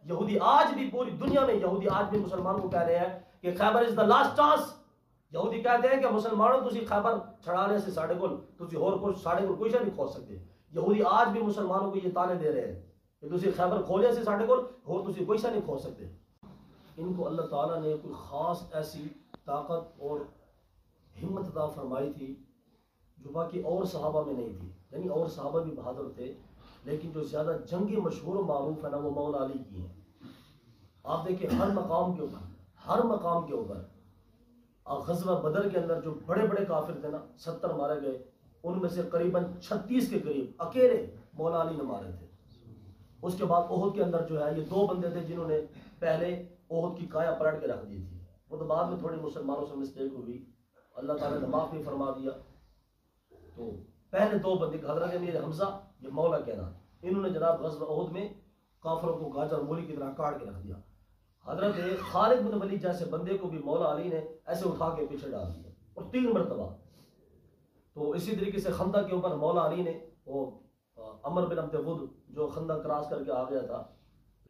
یہودی آج بھی پوری دنیا میں یہودی آج بھی مسلمان کو کہہ رہے ہیں کہ خیبر از دا لاسٹ چانس. یہودی کہتے ہیں کہ مسلمانوں تسی خیبر چھڑانے سے ساڑھے کو تسی اور کچھ ساڑھے کو کوئی شے نہیں کھول سکتے. یہودی آج بھی مسلمانوں کو یہ تانے دے رہے ہیں کہ تسی خیبر کھولے سے ساڑھے کو اور تسی کوئی شے نہیں کھول سکتے. ان کو اللہ تعالیٰ نے کوئی خاص ایسی طاقت اور ہمت عطا فرمائی تھی جو باقی اور صحابہ میں نہیں تھی. یعنی اور صحابہ بھی بہادر تھے لیکن جو زیادہ جنگی مشہور و معروف ہے نا وہ مولا علی کی ہیں. آپ دیکھیں ہر مقام کے اوپر غزوہ بدر کے اندر جو بڑے بڑے کافر تھے نا 70 مارے گئے, ان میں سے قریباً 36 کے قریب اکیلے مولا علی نے مارے تھے. اس کے بعد احد کے اندر جو ہے یہ 2 بندے تھے جنہوں نے پہلے احد کی کایا پلٹ کے رکھ دی تھی. وہ تو بعد میں تھوڑی مسلمانوں سے مسٹیک ہوئی, اللہ تعالیٰ نے معاف بھی فرما دیا. تو پہلے 2 بندے حضرت امیر حمزہ یہ مولا کہنا, انہوں نے جناب غزوہ احد میں کافروں کو گاجر مولی کی طرح کاٹ کے رکھ دیا. حضرت خالد بن ولید جیسے بندے کو بھی مولا علی نے ایسے اٹھا کے پیچھے ڈال دیا اور 3 مرتبہ. تو اسی طریقے سے خندق کے اوپر مولا علی نے وہ عمر بن عبد ود جو خندق کراس کر کے آ گیا تھا,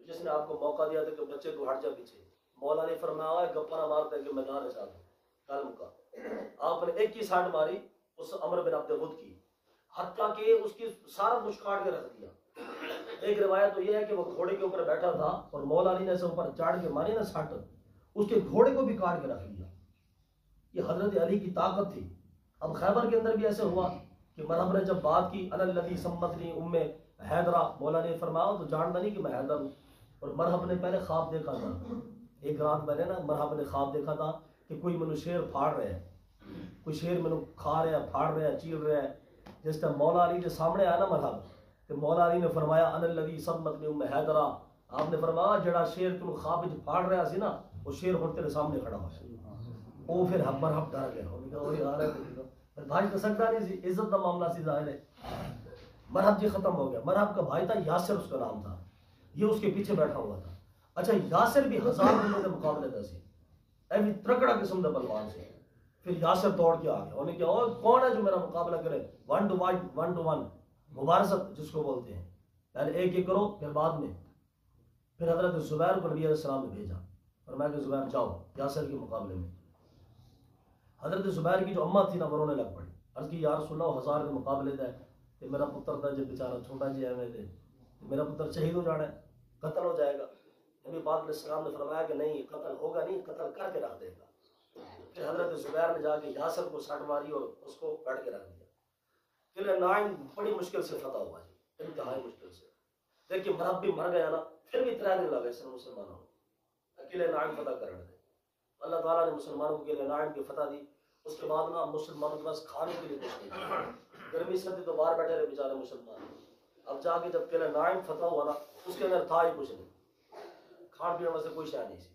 جس نے آپ کو موقع دیا تھا کہ بچے کو ہٹ جا پیچھے, مولا نے فرمایا گپا نہ مارتا ہے کہ میں جانا چاہتا ہوں کلم کا. آپ نے ایک ہی ساٹھ ماری اس عمر بن عبد ود کی, حتیٰ کہ اس کی سارا کچھ کاٹ کے رکھ دیا. ایک روایت تو یہ ہے کہ وہ گھوڑے کے اوپر بیٹھا تھا اور مولا علی نے اسے اوپر چاڑ کے ماری نا سٹ, اس کے گھوڑے کو بھی کاٹ کے رکھ دیا. یہ حضرت علی کی طاقت تھی. اب خیبر کے اندر بھی ایسے ہوا کہ مرحب نے جب بات کی انا الذی سمتنی ام حیدرہ, مولا نے فرمایا تو جانتا نہیں کہ میں حیدر ہوں. اور مرحب نے پہلے خواب دیکھا تھا, ایک رات پہلے نا مرحب نے خواب دیکھا تھا کہ کوئی منو شیر پھاڑ رہے ہیں, کوئی شیر منو کھا رہا ہے, پھاڑ رہا ہے, چیر رہا ہے. جس طرح مولا علی کے سامنے آیا نا مرحب, کہ مولا علی نے فرمایا انا الذی سمتنی ام حیدرہ, آپ نے فرمایا جڑا شیر تم خواب وچ پھاڑ رہا سی نا وہ شیر ہن تیرے سامنے کھڑا ہوا ہے. وہ پھر مرحب ڈر گیا, انہوں نے کہا وہ یار ہے بھائی تو سکتا نہیں سی, عزت کا معاملہ سی ظاہر ہے. مرحب جی ختم ہو گیا. مرحب کا بھائی تھا یاسر, اس کا نام تھا, یہ اس کے پیچھے بیٹھا ہوا تھا. اچھا یاسر بھی 1000 بندوں کے مقابلے تھا سی, ایوی ترکڑا قسم کا پہلوان سے. پھر یاسر دوڑ کے آ گیا, انہوں نے کہا اور کون ہے جو میرا مقابلہ کرے, 1 to 1 مبارزت جس کو بولتے ہیں, پہلے ایک ایک کرو پھر بعد میں. پھر حضرت زبیر کو نبی علیہ السلام نے بھیجا اور میں کہ زبیر جاؤ یاسر کے مقابلے میں. حضرت زبیر کی جو اماں تھی نا وہ رونے لگ پڑی, عرض کی یا رسول اللہ 1000 کے مقابلے تھا کہ میرا پتر تھا جو بیچارہ چھوٹا جی ہے, میرا پتر شہید ہو جانا ہے, قتل ہو جائے گا. نبی پاک علیہ السلام نے فرمایا کہ نہیں قتل ہوگا نہیں, قتل کر کے رکھ دے گا. پھر حضرت زبیر نے جا کے یاسر کو سٹ ماری اور اس کو کاٹ کے رکھ دیا. قلعہ نائن بڑی مشکل سے فتح ہوا جی, انتہائی مشکل سے. دیکھیے مرحب بھی مر گیا نا, پھر بھی 3 دن لگے سن مسلمانوں کو قلعہ نائن فتح کرنے دے. اللہ تعالیٰ نے مسلمانوں کو قلعہ نائن کی فتح دی. اس کے بعد نا مسلمانوں کے پاس کھانے کے لیے کچھ نہیں, گرمی سردی تو باہر بیٹھے رہے بیچارے مسلمان. اب جا کے جب قلعہ نائن فتح ہوا نا اس کے اندر تھا ہی کچھ نہیں, کھان پینے واسطے کوئی شے نہیں سی.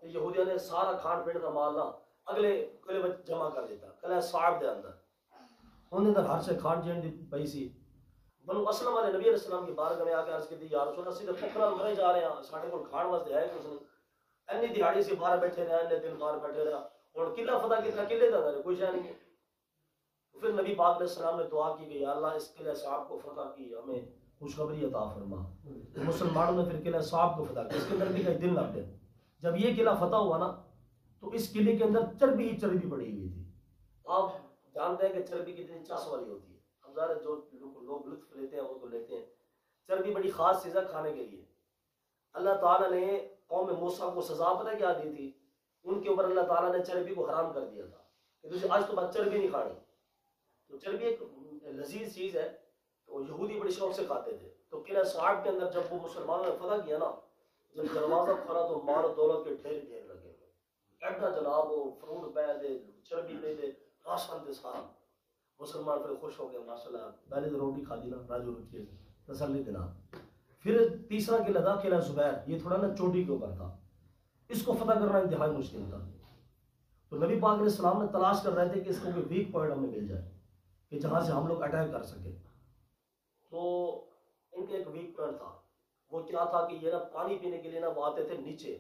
یہودیوں نے سارا کھان پینے کا مال نا اگلے قلعے میں جمع کر دیتا, قلعہ صاحب دے اندر انہوں نے ہر سے کھان چین دی پئی سی. بنو اسلم والے نبی علیہ السلام کی بارگاہ میں آ کے عرض کی یا رسول اللہ سیدھے پکڑا گھرے جا رہے ہیں, ساڈے کول کھان واسطے ہے کچھ نہیں, اینی دیہاڑی سے باہر بیٹھے رہے, اینی دن باہر بیٹھے رہے, اور قلعہ فتح کتنا قلعے دا تھا کوئی شے نہیں ہے. پھر نبی پاک علیہ السلام نے دعا کی کہ یا اللہ اس قلعہ صاحب کو فتح کی ہمیں خوشخبری عطا فرما. مسلمانوں نے پھر قلعہ صاحب کو فتح کیا, اس کے اندر بھی کئی دن لگ گئے. جب یہ قلعہ فتح ہوا نا تو اس قلعے کے اندر چربی ہی چربی پڑی ہوئی تھی. آپ جانتے ہیں کہ چربی کتنی چاس والی ہوتی ہے, اب ظاہر جو لوگ لطف لیتے ہیں وہ تو لیتے ہیں. چربی بڑی خاص چیز ہے کھانے کے لیے. اللہ تعالیٰ نے قوم موسیٰ کو سزا پتہ کیا دی تھی, ان کے اوپر اللہ تعالیٰ نے چربی کو حرام کر دیا تھا کہ تجھے آج تو بعد چربی نہیں کھانی. تو چربی ایک لذیذ چیز ہے, تو یہودی بڑی شوق سے کھاتے تھے. تو قلعہ صاحب کے اندر جب وہ مسلمانوں نے فتح کیا نا, جب دروازہ کھلا تو مال و دولت کے ڈھیر ڈھیر لگے ہوئے, ایڈا جناب وہ فروٹ پہ دے, چربی پہ دے, راشن دے سارا. مسلمان پھر خوش ہو گئے ماشاءاللہ, پہلے تو روٹی کھا دی نا راجو روٹی تسلی دینا. پھر تیسرا قلعہ تھا قلعہ زبیر, یہ تھوڑا نا چوٹی کے اوپر تھا, اس کو فتح کرنا انتہائی مشکل تھا. تو نبی پاک علیہ السلام نے تلاش کر رہے تھے کہ اس کو کوئی ویک پوائنٹ ہمیں مل جائے کہ جہاں سے ہم لوگ اٹیک کر سکیں. تو ان کا ایک ویک پوائنٹ تھا, وہ کیا تھا کہ یہ نا پانی پینے کے لیے نا وہ آتے تھے نیچے,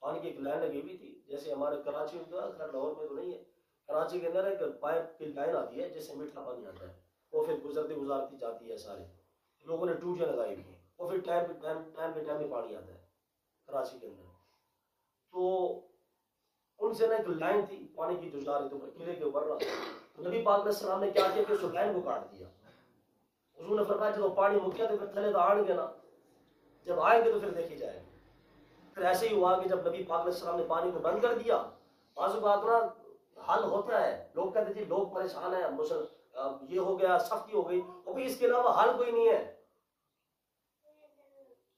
پانی کی ایک لائن لگی ہوئی تھی جیسے ہمارے کراچی میں, خیر لاہور میں تو نہیں ہے, کراچی کے اندر ایک پائپ کی لائن آتی ہے جس سے میٹھا پانی آتا ہے, وہ پھر گزارتی جاتی ہے, سارے لوگوں نے ٹوٹیاں لگائی ہوئی ہیں, وہ پھر ٹائم پہ پانی آتا ہے. کراچی کے اندر. تو ان سے نا ایک لائن تھی پانی کی جو جا رہی تھی اوپر قلعے کے اوپر. تو نبی پاک علیہ السلام نے کیا کیا کہ اس لائن کو کاٹ دیا. حضور نے فرمایا جب پانی مک گیا تو پھر تھلے تو آئیں گے نا, جب آئیں گے تو پھر دیکھی جائے گی. پھر ایسے ہی ہوا کہ جب نبی پاک علیہ السلام نے پانی کو بند کر دیا, بعض اوقات نا حل ہوتا ہے, لوگ کہتے تھے لوگ پریشان ہیں, یہ ہو گیا, سختی ہو گئی, اور اس کے علاوہ حل کوئی نہیں ہے.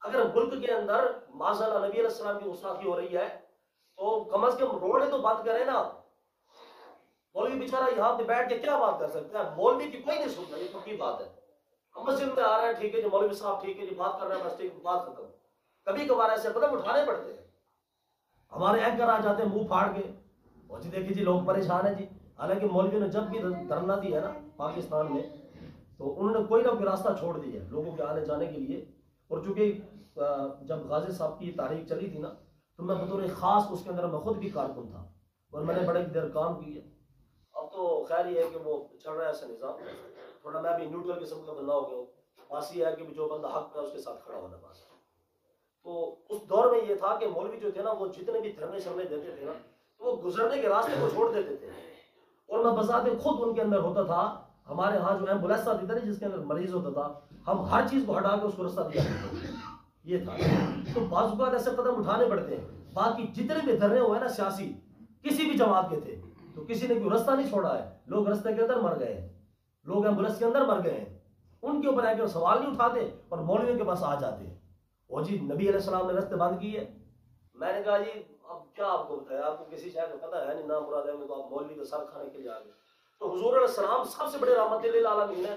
اگر ملک کے اندر معاذاللہ نبی علیہ السلام کی گستاخی ہو رہی ہے تو کم از کم روڈیں تو بند کریں نا. مولوی بیچارہ یہاں پہ بیٹھ کے کیا بات کر سکتا ہے؟ مولوی کی کوئی نہیں سنتا, یہ پکی بات ہے. ہم مسجد میں آ رہے ہیں, ٹھیک ہے جی مولوی صاحب ٹھیک ہے جی بات کر رہے ہیں, بس ٹھیک بات ختم. کبھی کبھار ایسے قدم اٹھانے پڑتے ہیں. ہمارے اینکر آ جاتے ہیں منہ پھاڑ کے, اور جی دیکھیے جی لوگ پریشان ہیں جی. حالانکہ مولوی نے جب بھی دھرنا دی ہے نا پاکستان میں, تو انہوں نے کوئی نہ کوئی راستہ چھوڑ دیا ہے لوگوں کے آنے جانے کے لیے. اور چونکہ جب غازی صاحب کی تحریک چلی تھی نا, تو میں بطور خاص اس کے اندر میں خود بھی کارکن تھا اور میں نے بڑے دیر کام کی ہے. اب تو خیر یہ ہے کہ وہ چل رہا ہے ایسا نظام, تھوڑا میں بھی نیوٹرل قسم کا بندہ ہو گیا ہوں. بس یہ ہے کہ جو بندہ حق ہے اس کے ساتھ کھڑا ہونا بس. تو اس دور میں یہ تھا کہ مولوی جو تھے نا وہ جتنے بھی دھرنے شرنے دیتے تھے نا, تو وہ گزرنے کے راستے کو چھوڑ دیتے تھے. اور میں بذات خود ان کے اندر ہوتا تھا. ہمارے ہاں جو ایمبولینس آتی تھی جس کے اندر مریض ہوتا تھا, ہم ہر چیز کو ہٹا کے اس کو راستہ دیا کرتے تھے. یہ تھا. تو بعض اوقات ایسے قدم اٹھانے پڑتے ہیں. باقی جتنے بھی دھرنے ہوئے نا سیاسی کسی بھی جماعت کے تھے, تو کسی نے کوئی راستہ نہیں چھوڑا ہے. لوگ راستے کے اندر مر گئے ہیں, لوگ ایمبولینس کے اندر مر گئے ہیں. ان کے اوپر آ کے سوال نہیں اٹھاتے اور مولویوں کے پاس آ جاتے ہیں. وہ جی نبی علیہ السلام نے راستے بند کیے. میں نے کہا جی اب کیا آپ کو بتایا, آپ کو کسی شہر کا پتہ ہے نہیں, نام مراد ہے میں, تو آپ مولوی کا سر کھانے کے لیے آ گئے. تو حضور علیہ السلام سب سے بڑے رحمت للعالمین ہے.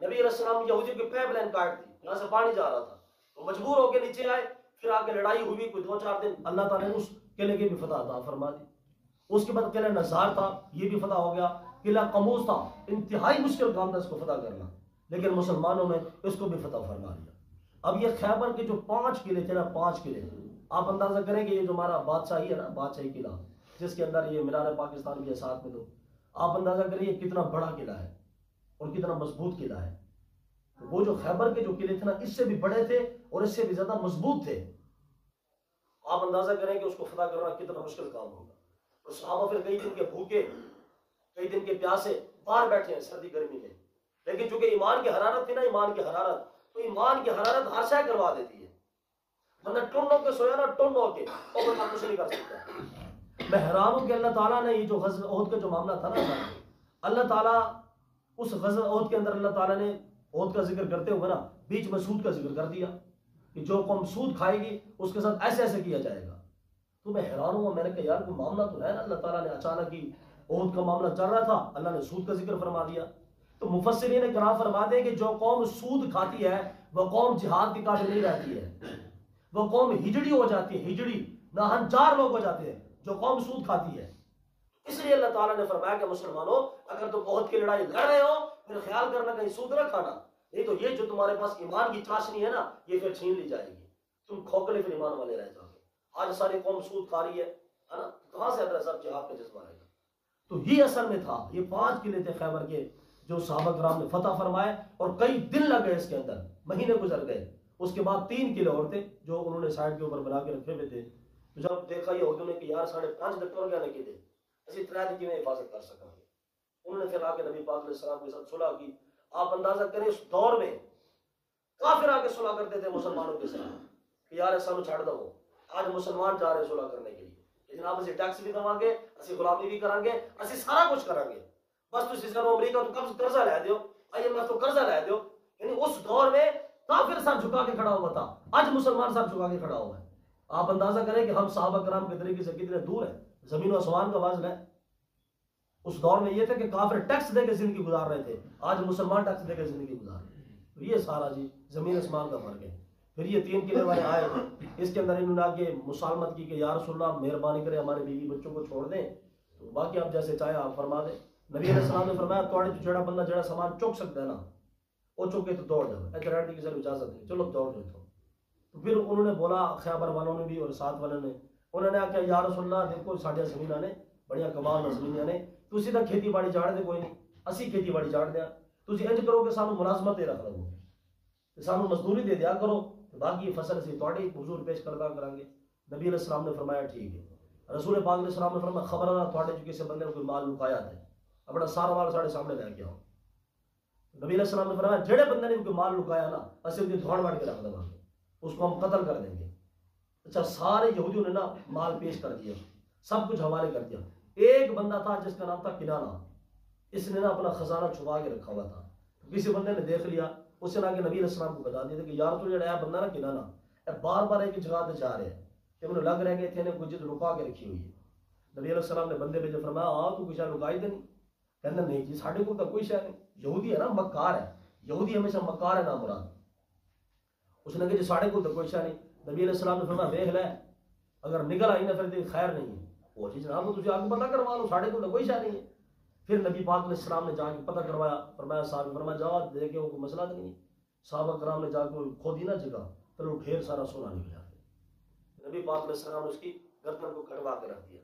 نبی علیہ السلام یہودیوں کی پائپ لائن کاٹ دی, یہاں سے پانی جا رہا تھا, وہ مجبور ہو کے نیچے آئے. پھر آ کے لڑائی ہوئی کوئی 2-4 دن, اللہ تعالیٰ نے اس قلعے کی بھی فتح عطا فرما دی. اس کے بعد قلعہ نزار تھا, یہ بھی فتح ہو گیا. قلعہ قموز تھا, انتہائی مشکل کام تھا اس کو فتح کرنا, لیکن مسلمانوں نے اس کو بھی فتح فرما دیا. اب یہ خیبر کے جو 5 قلعے تھے نا, 5 قلعے, آپ اندازہ کریں کہ یہ جو ہمارا بادشاہی ہے نا, بادشاہی قلعہ جس کے اندر یہ مینار پاکستان بھی ہے ساتھ میں, تو آپ اندازہ کریں یہ کتنا بڑا قلعہ ہے اور کتنا مضبوط قلعہ ہے. تو وہ جو خیبر کے جو قلعے تھے نا, اس سے بھی بڑے تھے اور اس سے بھی زیادہ مضبوط تھے. آپ اندازہ کریں کہ اس کو فتح کرنا کتنا مشکل کام ہوگا. اور صحابہ پھر کئی دن کے بھوکے, کئی دن کے پیاسے باہر بیٹھے ہیں سردی گرمی میں, لیکن چونکہ ایمان کی حرارت تھی نا, ایمان کی حرارت, تو ایمان کی حرارت ہر شے کروا دیتی ہے. بندہ ٹن ہو کے سویا نا, ٹن ہو کے, اور بندہ کچھ نہیں کر سکتا. میں حیران ہوں کہ اللہ تعالیٰ نے یہ جو غزوہ احد کا جو معاملہ تھا نا, اللہ تعالیٰ اس غزوہ احد کے اندر اللہ تعالیٰ نے احد کا ذکر کرتے ہوئے نا بیچ میں سود کا ذکر کر دیا کہ جو قوم سود کھائے گی اس کے ساتھ ایسے ایسے کیا جائے گا. تو میں حیران ہوں, میں نے کہا یار کوئی معاملہ تو ہے نا, اللہ تعالیٰ نے اچانک ہی احد کا معاملہ چل رہا تھا, اللہ نے سود کا ذکر فرما دیا. تو مفسرین کرام فرماتے ہیں کہ جو قوم سود کھاتی ہے وہ قوم جہاد کی قابل نہیں رہتی ہے, وہ قوم ہجڑی ہو جاتی ہے, ہجڑی ناہنجار لوگ ہو جاتے ہیں جو قوم سود کھاتی ہے. اس لیے اللہ تعالیٰ نے فرمایا کہ مسلمانوں اگر تم احد کی لڑائی لڑ رہے ہو پھر خیال کرنا کہیں سود نہ کھانا, نہیں تو یہ جو تمہارے پاس ایمان کی چاشنی ہے نا, یہ پھر چھین لی جائے گی, تم کھوکھلے پھر ایمان والے رہ جاؤ گے. آج ساری قوم سود کھا رہی ہے نا, کہاں سے ادھر سب جہاد کا جذبہ آئے گا. تو یہ اصل میں تھا, یہ 5 قلعے تھے خیبر کے جو صحابہ کرام نے فتح فرمائے, اور کئی دن لگ گئے اس کے اندر, مہینے گزر گئے. اس کے بعد 3 قلعے اور تھے جو انہوں نے سائڈ کے اوپر بنا کے رکھے ہوئے تھے. تو جب دیکھا یہ یہودیوں نے کہ یار 5.5 دن اور کیا نہیں تھے, اسی طرح کی میں حفاظت کر سکا گے, انہوں نے پھر آ کے نبی پاک علیہ السلام کے ساتھ صلح کی. آپ اندازہ کریں اس دور میں کافر آ کے صلح کرتے تھے مسلمانوں کے ساتھ کہ یار ایسا چھاڑ دو. آج مسلمان جا رہے ہیں صلح کرنے کے لیے, لیکن آپ اسے ٹیکس بھی دوا گے, اسی غلامی بھی کریں گے, اسی سارا کچھ کریں گے, بس تو سیزن امریکہ تو قرضہ لے دیو, IMF تو قرضہ لے دیو. یعنی اس دور میں کافر سر جھکا کے کھڑا ہوا تھا, آج مسلمان سر جھکا کے کھڑا ہوا ہے. آپ اندازہ کریں کہ ہم صحابہ کرام کے طریقے سے کتنے دور ہیں, زمین و آسمان کا فاصلہ ہے. اس دور میں یہ تھا کہ کافر ٹیکس دے کے زندگی گزار رہے تھے, آج مسلمان ٹیکس دے کے زندگی گزار رہے ہیں. تو یہ سارا جی زمین آسمان کا فرق ہے. پھر یہ 3 قلعے والے آئے, اس کے اندر انہوں نے آگے مسالمت کی کہ یا رسول اللہ مہربانی کرے ہمارے بیوی بچوں کو چھوڑ دیں, تو باقی آپ جیسے چاہیں آپ فرما دیں. نبی علیہ السلام نے فرمایا توڑے تو جڑا بندہ جڑا سامان چک سکتا ہے نا, وہ چکے تو دوڑ جاؤ, ادھر رہنے کی ضرور اجازت نہیں, چلو دوڑ جاؤ. تو پھر انہوں نے بولا خیبر والوں نے بھی اور ساتھ والوں نے, انہوں نے کہا یا رسول اللہ دیکھو ساڈیاں زمیناں نے بڑیاں کمال زمیناں نے, تسی ਤਾਂ کھیتی باڑی جاڑ دے کوئی نہیں, اسی کھیتی باڑی جاڑ دیا, تسی انج کرو کہ سانو ملازمت دے رکھ لو, سانو مزدوری دے دیا کرو, باقی فصل سے توڑی حضور پیش کردہ کریں گے. نبی علیہ السلام نے فرمایا ٹھیک ہے. رسول پاک علیہ السلام نے فرمایا خبردار توڑے جو کسی بندے نے کوئی مال لکایا ہے اپنا سارا مال ساڑھے سامنے لے کے آؤ. نبی علیہ السلام نے فرمایا جڑے بندے نے کوئی مال لکایا نا اسے اس کی دھوڑ بڑھ کے رکھ دیں گے, اس کو ہم قتل کر دیں گے. اچھا سارے یہودیوں نے نا مال پیش کر دیا, سب کچھ حوالے کر دیا. ایک بندہ تھا جس کا نام تھا کنانا, اس نے نا اپنا خزانہ چھپا کے رکھا ہوا تھا. کسی بندے نے دیکھ لیا, اس نے آگے نبی علیہ السلام کو بتا دیا کہ یار تو جڑا ہے بندہ نا کنانا بار بار ایک جگہ تے جا رہے ہیں کہ انہیں لگ رہا ہے کہ اتنے کوئی چیز لکا کے رکھی ہوئی ہے. نبی علیہ السلام نے بندے بھیجے, فرمایا ہاں تو کچھ لکائی دے نہیں؟ کہنا نہیں جی ساڑھے کو تو کوئی شے نہیں. یہودی ہے نا مکار ہے, یہودی ہمیشہ مکار ہے نا مراد. اس نے کہا جی ساڑھے کو تو کوئی شے نہیں. نبی علیہ السلام نے فرمایا دیکھ لے اگر نکل آئی نا پھر خیر نہیں ہے. وہ چیز جناب تجھے آگے پتہ کروا لو, ساڑھے کو تو کوئی شے نہیں ہے. پھر نبی پاک علیہ السلام نے جا کے پتہ کروایا, فرمایا صاحب فرمایا جاؤ دیکھے وہ کوئی مسئلہ نہیں ہے. صحابہ کرام نے جا کے کھودی نا جگہ پھر وہ ڈھیر سارا سونا نکلا. نبی پاک علیہ السلام نے اس کی گردن کو کٹوا کے رکھ دیا.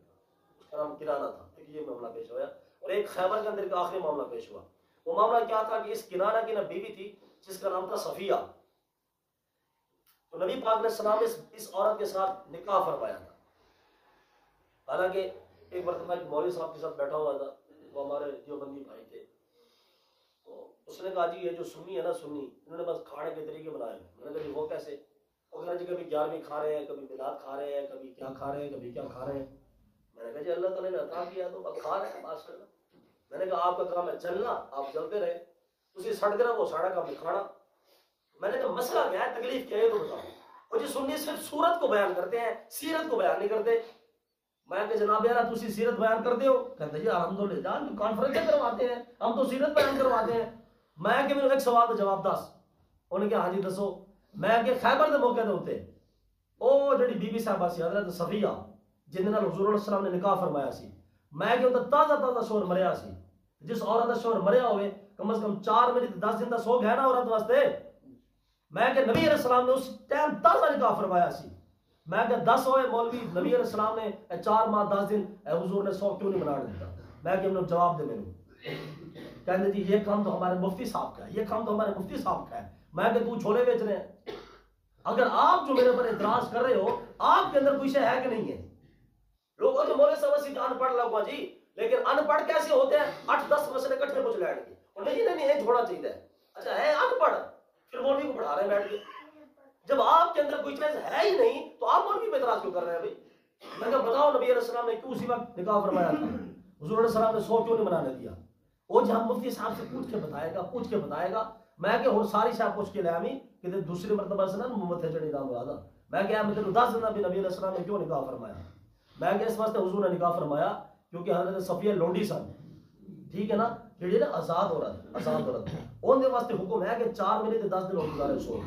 اس کا نام کنانا تھا. ایک یہ معاملہ پیش ہوا. اور ایک خیبر کے اندر کا آخری معاملہ پیش ہوا. وہ معاملہ کیا تھا کہ اس کنانا کی نا بیوی تھی جس کا نام تھا صفیہ. تو نبی پاک علیہ السلام نے اس عورت کے ساتھ نکاح فرمایا تھا. حالانکہ ایک مرتبہ ایک مولوی صاحب کے ساتھ بیٹھا ہوا تھا, وہ ہمارے دیوبندی بھائی تھے. تو اس نے کہا جی یہ جو سنی ہے نا سنی, انہوں نے بس کھانے کے طریقے بنائے. میں نے کہا جی وہ کیسے؟ وہ کہا جی کبھی 11ویں کھا رہے ہیں, کبھی میلاد کھا رہے ہیں, کبھی کیا کھا رہے ہیں, کبھی کیا کھا رہے ہیں. میں نے کہا جی اللہ تعالیٰ نے عطا کیا تو اب کھا رہے ہیں ماشاء اللہ. میں نے کہا آپ کا کام ہے چلنا, آپ چلتے رہے. اسی سڑ دینا وہ ساڑا کام ہے کھانا. میں نے کہا مسئلہ کیا ہے, تکلیف کیا ہے تو بتاؤ. وہ جی سنی صرف صورت کو بیان کرتے ہیں, سیرت کو بیان نہیں کرتے. میں کہ جناب یار تسی سیرت بیان کر دیو. کہتے جی الحمدللہ جان تو کانفرنسیں کرواتے ہیں, ہم تو سیرت بیان کرواتے ہیں. میں کہ میرے ایک سوال کا جواب دس. انہوں نے کہا ہاں جی دسو. میں کہ خیبر دے موقع دے ہوتے او جڑی بی بی صاحبہ سی حضرت صفیہ جن نال حضور علیہ السلام نے نکاح فرمایا سی, میں کہ وہ تازہ تازہ شوہر مریا سی. جس عورت کا شوہر مریا ہوئے کم از کم 4 منٹ 10 دن دا سوگ ہے نا عورت واسطے. میں کہ نبی علیہ السلام نے اس ٹائم تازہ نکاح فرمایا سی. میں کہ 10 ہوئے مولوی, نبی علیہ السلام نے 4 ماہ 10 دن حضور نے 100 کیوں نہیں بنا دیتا؟ میں کہ انہوں جواب دے میرے. کہتے جی یہ کام تو ہمارے مفتی صاحب کا ہے, یہ کام تو ہمارے مفتی صاحب کا ہے. میں کہ تو چھولے بیچ رہے ہیں. اگر آپ جو میرے پر اعتراض کر رہے ہو آپ کے اندر کوئی شے ہے کہ نہیں ہے؟ لوگ جو مولوی صاحب سے ان پڑھ لگوا جی, لیکن ان پڑھ کیسے ہوتے ہیں؟ 8-10 مسئلے اکٹھے پوچھ لیں گے. نہیں یہ چھوڑا چاہیے. اچھا ہے ان پڑھ, پھر مولوی کو پڑھا رہے ہیں بیٹھ کے. جب آپ کے اندر کوئی چیز ہے ہی نہیں تو آپ مولوی پہ اعتراض کیوں کر رہے ہیں بھائی؟ میں کہا بتاؤ نبی علیہ السلام نے کیوں اسی وقت نکاح فرمایا تھا؟ حضور علیہ السلام نے 100 کیوں نہیں بنانے دیا؟ وہ جہاں مفتی صاحب سے پوچھ کے بتائے گا. میں کہ اور ساری شاہ پوچھ کے لے آمی کہ دوسری مرتبہ سے نا محمد ہے جڑی نام رادا. میں کہ میں تینوں 10 دن بھی نبی علیہ السلام نے کیوں نکاح فرمایا؟ میں کہ اس واسطے حضور نے نکاح فرمایا کیونکہ حضرت صفیہ لونڈی سن, ٹھیک ہے نا, جڑی نا آزاد عورت ان دے واسطے حکم ہے کہ 4 مہینے تے 10 دن ہو گزارے سو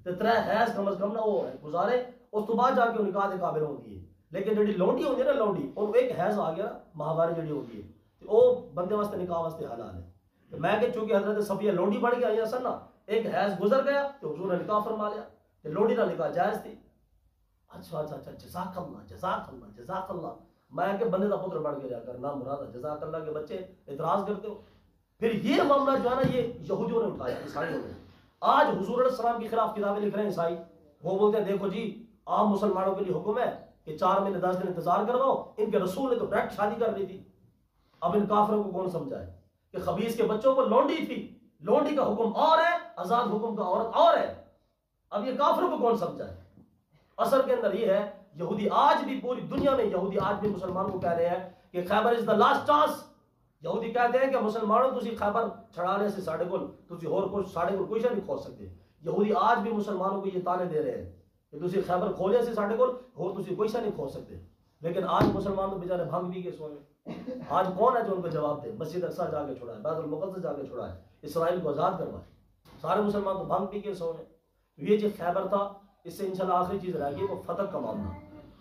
تے 3 حیض کم از کم نہ وہ گزارے, اس تو بعد جا کے نکاح دے قابل ہوندی ہے. لیکن جڑی لونڈی ہوندی ہے نا لونڈی, ان ایک حیض آ گیا ماہواری جڑی ہوندی ہے تے او بندے واسطے نکاح واسطے حلال ہے. میں کہ چونکہ حضرت صفیہ لونڈی بن کے آئی سن نا, ایک حیض گزر گیا تو حضور نے نکاح فرما لیا کہ لونڈی کا نکاح جائز تھی. اچھا جزاک اللہ. میں کہ بندے کا پتر بن کے جا کر نام مراد جزاک اللہ کے بچے اعتراض کرتے ہو. پھر یہ معاملہ جو ہے نا یہ یہودیوں نے اٹھایا, عیسائیوں نے. آج حضور علیہ السلام کے خلاف کتابیں لکھ رہے ہیں عیسائی. وہ بولتے ہیں دیکھو جی عام مسلمانوں کے لیے حکم ہے کہ 4 مہینے 10 دن انتظار کرواؤ. ان کے رسول نے تو ڈائریکٹ شادی کر لی تھی. اب ان کافروں کو کون سمجھائے کہ خبیث کے بچوں کو لونڈی تھی, لونڈی کا حکم اور ہے, آزاد حکم کا عورت اور ہے. اب یہ کافروں کو کون سمجھائے؟ اصل کے اندر یہ ہے یہودی آج بھی پوری دنیا میں یہودی آج بھی مسلمانوں کو کہہ رہے ہیں کہ خیبر از دا لاسٹ چانس. یہودی کہتے ہیں کہ مسلمانوں تسی خیبر چھڑانے سے ساڑھے کو تسی اور کچھ ساڑھے کو کوئی شے نہیں کھول سکتے. یہودی آج بھی مسلمانوں کو یہ تانے دے رہے ہیں کہ تسی خیبر کھولے سے ساڑھے کو اور تسی کوئی شے نہیں کھول سکتے. لیکن آج مسلمان تو بیچارے بھنگ بھی کے سوئے. آج کون ہے جو ان کو جواب دے؟ مسجد اقصیٰ جا کے چھوڑا ہے, بیت المقدس جا کے چھوڑا ہے, اسرائیل کو آزاد کروائے. سارے مسلمان تو بھنگ پی کے سوئے. یہ جو خیبر تھا اس سے انشاءاللہ آخری چیز رہ گئی وہ فتح کا معاملہ.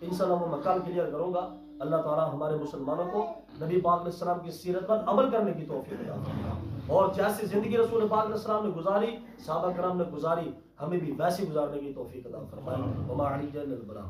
انشاءاللہ وہ میں کل کلیئر کروں گا. اللہ تعالیٰ ہمارے مسلمانوں کو نبی پاک علیہ السلام کی سیرت پر عمل کرنے کی توفیق عطا فرمائے, اور جیسی زندگی رسول پاک علیہ السلام نے گزاری, صحابہ کرام نے گزاری, ہمیں بھی ویسی گزارنے کی توفیق عطا فرمائے. وما علینا الا البلاغ.